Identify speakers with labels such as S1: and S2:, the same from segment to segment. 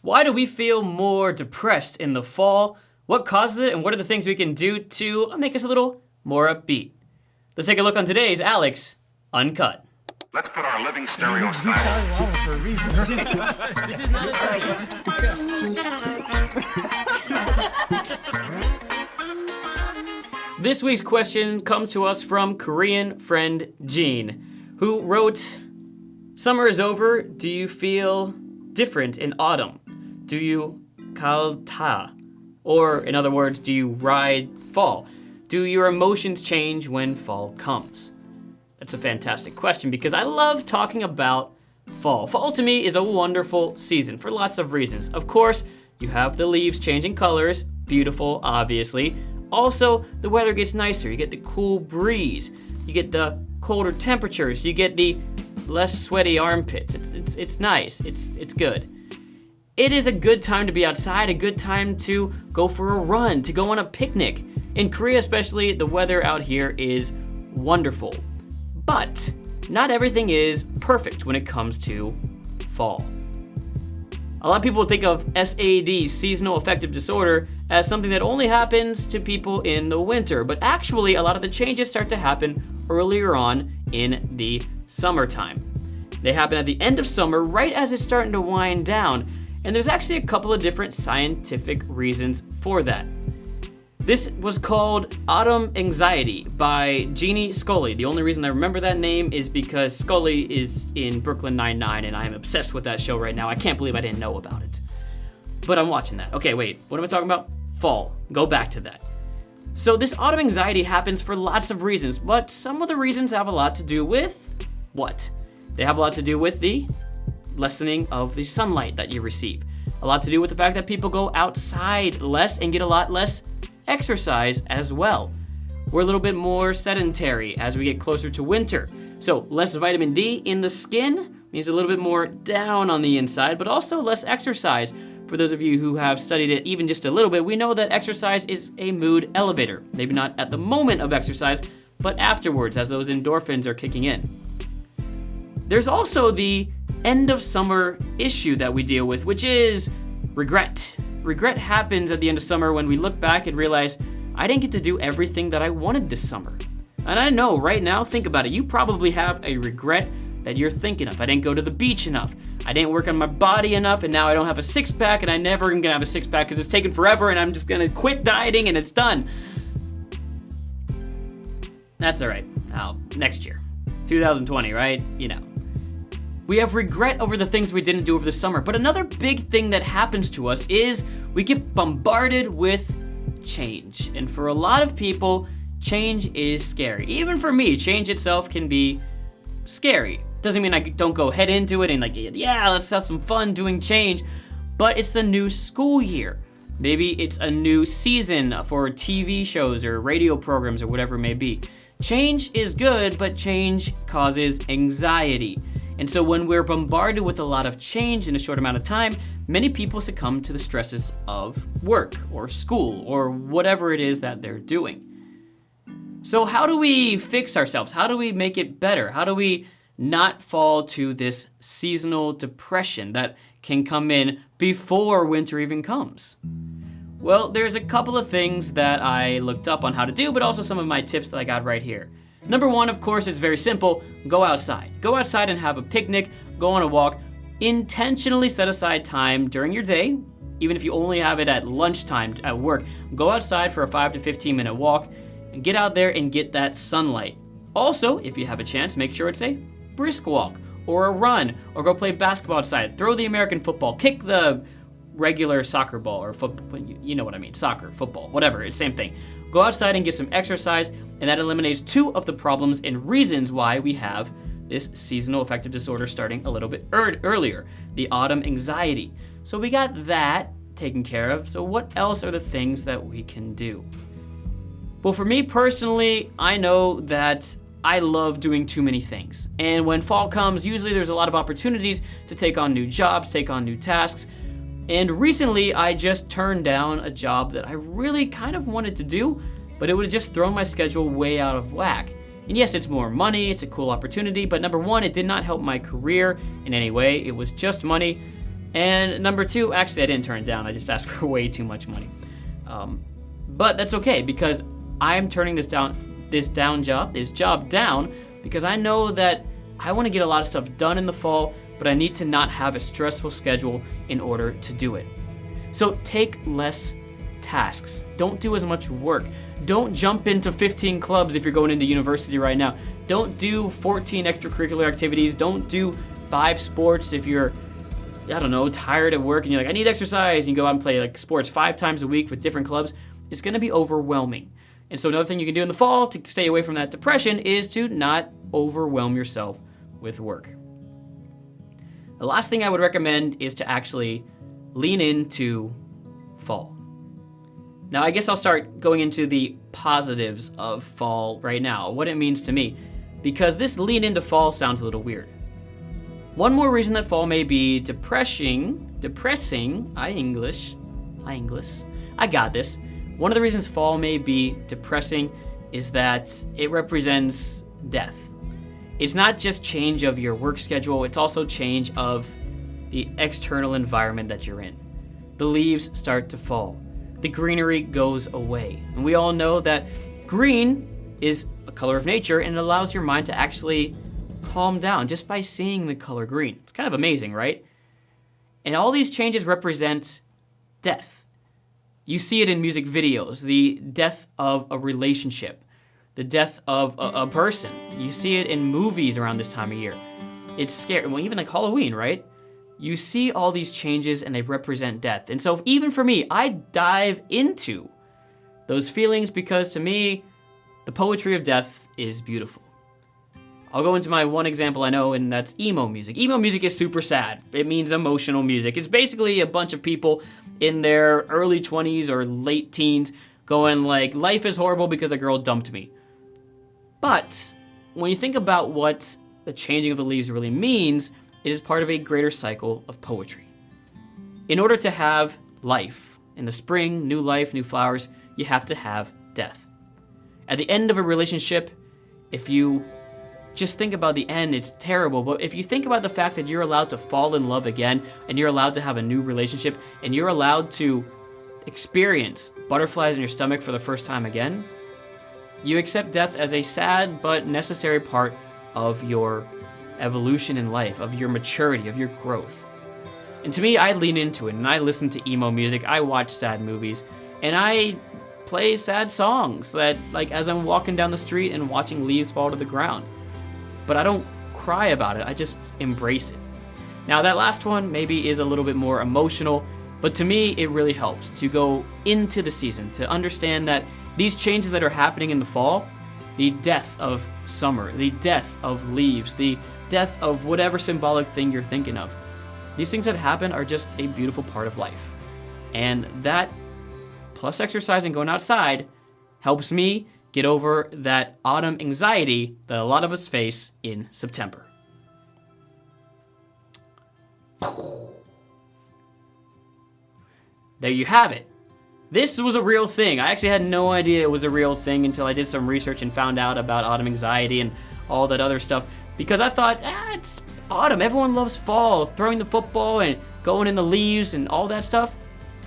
S1: Why do we feel more depressed in the fall? What causes it, and what are the things we can do to make us a little more upbeat? Let's take a look on today's Alex Uncut.
S2: Let's put our living stereotypes.
S3: He's telling Alex for a reason.
S1: This is not a This week's question comes to us from Korean Friend Jeen, who wrote, "Summer is over. Do you feel different in autumn? Do you kalta? Or, in other words, do you ride fall? Do your emotions change when fall comes?" That's a fantastic question because I love talking about fall. Fall to me is a wonderful season for lots of reasons. Of course, you have the leaves changing colors, beautiful, obviously. Also, the weather gets nicer. You get the cool breeze. You get the colder temperatures. You get the less sweaty armpits. It's nice. It's good. It is a good time to be outside, a good time to go for a run, to go on a picnic. In Korea especially, the weather out here is wonderful. But not everything is perfect when it comes to fall. A lot of people think of SAD, seasonal affective disorder, as something that only happens to people in the winter, but actually a lot of the changes start to happen earlier on in the summertime. They happen at the end of summer, right as it's starting to wind down, and there's actually a couple of different scientific reasons for that. This was called Autumn Anxiety by Jeannie Scully. The only reason I remember that name is because Scully is in Brooklyn Nine-Nine, and I am obsessed with that show right now. I can't believe I didn't know about it. But I'm watching that. Okay, wait, what am I talking about? Fall. Go back to that. So this autumn anxiety happens for lots of reasons, but some of the reasons have a lot to do with what? They have a lot to do with the lessening of the sunlight that you receive. A lot to do with the fact that people go outside less and get a lot less exercise as well. We're a little bit more sedentary as we get closer to winter. So less vitamin D in the skin means a little bit more down on the inside, but also less exercise. For those of you who have studied it even just a little bit, we know that exercise is a mood elevator. Maybe not at the moment of exercise, but afterwards as those endorphins are kicking in. There's also the end of summer issue that we deal with, which is regret. Regret happens at the end of summer when we look back and realize, I didn't get to do everything that I wanted this summer. And I know right now, think about it, you probably have a regret that you're thinking of. I didn't go to the beach enough. I didn't work on my body enough, and now I don't have a six-pack, and I never am gonna have a six-pack because it's taken forever, and I'm just gonna quit dieting, and it's done. That's all right. Next year. 2020, right? You know. We have regret over the things we didn't do over the summer. But another big thing that happens to us is we get bombarded with change. And for a lot of people, change is scary. Even for me, change itself can be scary. Doesn't mean I don't go head into it and yeah, let's have some fun doing change. But it's the new school year. Maybe it's a new season for TV shows or radio programs or whatever it may be. Change is good, but change causes anxiety. And so when we're bombarded with a lot of change in a short amount of time, many people succumb to the stresses of work or school or whatever it is that they're doing. So how do we fix ourselves? How do we make it better? How do we not fall to this seasonal depression that can come in before winter even comes? Well, there's a couple of things that I looked up on how to do, but also some of my tips that I got right here. Number one, of course, is very simple. Go outside. Go outside and have a picnic. Go on a walk. Intentionally set aside time during your day, even if you only have it at lunchtime at work. Go outside for a 5 to 15 minute walk and get out there and get that sunlight. Also, if you have a chance, make sure it's a brisk walk or a run or go play basketball outside. Throw the American football. Kick the regular soccer ball or football. You know what I mean. Soccer, football, whatever. It's the same thing. Go outside and get some exercise, and that eliminates two of the problems and reasons why we have this seasonal affective disorder starting a little bit earlier, the autumn anxiety. So we got that taken care of. So what else are the things that we can do? Well, for me personally, I know that I love doing too many things. And when fall comes, usually there's a lot of opportunities to take on new jobs, take on new tasks. And recently, I just turned down a job that I really kind of wanted to do, but it would have just thrown my schedule way out of whack. And yes, it's more money, it's a cool opportunity, but number one, it did not help my career in any way. It was just money. And number 2, actually I didn't turn it down. I just asked for way too much money. But that's okay because I'm turning this job down because I know that I want to get a lot of stuff done in the fall, but I need to not have a stressful schedule in order to do it. So take less tasks. Don't do as much work. Don't jump into 15 clubs if you're going into university right now. Don't do 14 extracurricular activities. Don't do 5 sports if you're, I don't know, tired at work and you're like, I need exercise. And you go out and play like sports 5 times a week with different clubs. It's going to be overwhelming. And so another thing you can do in the fall to stay away from that depression is to not overwhelm yourself with work. The last thing I would recommend is to actually lean into fall. Now, I guess I'll start going into the positives of fall right now, what it means to me, because this lean into fall sounds a little weird. One more reason that fall may be depressing, I got this. One of the reasons fall may be depressing is that it represents death. It's not just change of your work schedule, it's also change of the external environment that you're in. The leaves start to fall. The greenery goes away. And we all know that green is a color of nature and it allows your mind to actually calm down just by seeing the color green. It's kind of amazing, right? And all these changes represent death. You see it in music videos, the death of a relationship, the death of a person. You see it in movies around this time of year. It's scary. Well, even like Halloween, right? You see all these changes and they represent death. And so even for me, I dive into those feelings because to me, the poetry of death is beautiful. I'll go into my one example I know, and that's emo music. Emo music is super sad. It means emotional music. It's basically a bunch of people in their early 20s or late teens going like, life is horrible because a girl dumped me. But when you think about what the changing of the leaves really means, it is part of a greater cycle of poetry. In order to have life, in the spring, new life, new flowers, you have to have death. At the end of a relationship, if you just think about the end, it's terrible, but if you think about the fact that you're allowed to fall in love again, and you're allowed to have a new relationship, and you're allowed to experience butterflies in your stomach for the first time again, you accept death as a sad but necessary part of your evolution in life, of your maturity, of your growth. And to me, I lean into it, and I listen to emo music, I watch sad movies, and I play sad songs that, like, as I'm walking down the street and watching leaves fall to the ground. But I don't cry about it, I just embrace it. Now, that last one maybe is a little bit more emotional, but to me, it really helps to go into the season, to understand that these changes that are happening in the fall, the death of summer, the death of leaves, the death of whatever symbolic thing you're thinking of. These things that happen are just a beautiful part of life. And that, plus exercise and going outside, helps me get over that autumn anxiety that a lot of us face in September. There you have it. This was a real thing. I actually had no idea it was a real thing until I did some research and found out about autumn anxiety and all that other stuff. Because I thought, it's autumn. Everyone loves fall, throwing the football and going in the leaves and all that stuff.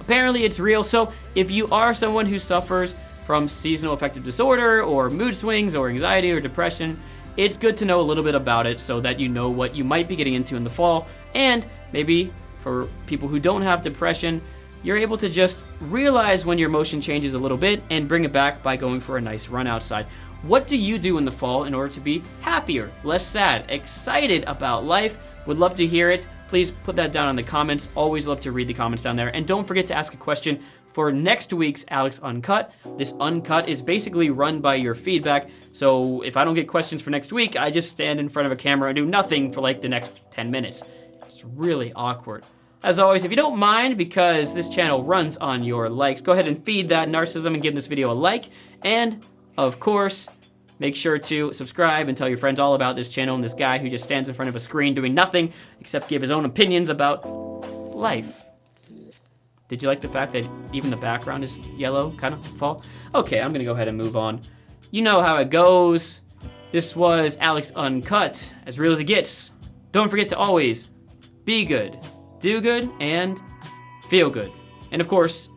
S1: Apparently it's real. So if you are someone who suffers from seasonal affective disorder or mood swings or anxiety or depression, it's good to know a little bit about it so that you know what you might be getting into in the fall. And maybe for people who don't have depression, you're able to just realize when your emotion changes a little bit and bring it back by going for a nice run outside. What do you do in the fall in order to be happier, less sad, excited about life? Would love to hear it. Please put that down in the comments. Always love to read the comments down there. And don't forget to ask a question for next week's Alex Uncut. This Uncut is basically run by your feedback. So if I don't get questions for next week, I just stand in front of a camera and do nothing for like the next 10 minutes. It's really awkward. As always, if you don't mind, because this channel runs on your likes, go ahead and feed that narcissism and give this video a like. And, of course, make sure to subscribe and tell your friends all about this channel and this guy who just stands in front of a screen doing nothing except give his own opinions about life. Did you like the fact that even the background is yellow, kind of fall? Okay, I'm gonna go ahead and move on. You know how it goes. This was Alex Uncut, as real as it gets. Don't forget to always be good do good, and feel good. And of course,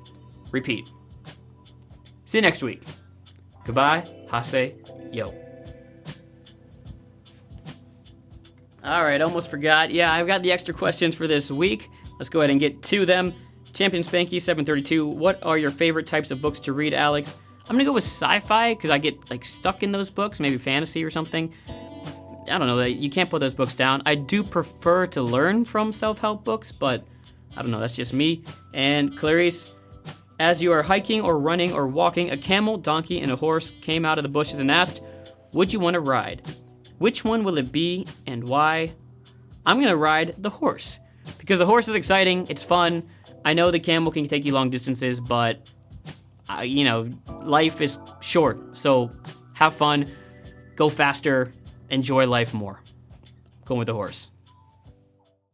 S1: repeat. See you next week. Goodbye. Hase. Yo. All right, almost forgot. Yeah, I've got the extra questions for this week. Let's go ahead and get to them. Champion Spanky 732. What are your favorite types of books to read, Alex? I'm gonna go with sci-fi because I get like stuck in those books, maybe fantasy or something. I don't know, you can't put those books down. I do prefer to learn from self-help books, but I don't know, that's just me. And Clarice, as you are hiking or running or walking, a camel, donkey, and a horse came out of the bushes and asked, would you want to ride? Which one will it be and why? I'm gonna ride the horse because the horse is exciting, it's fun. I know the camel can take you long distances, but life is short, so have fun, go faster, enjoy life more. Going with the horse.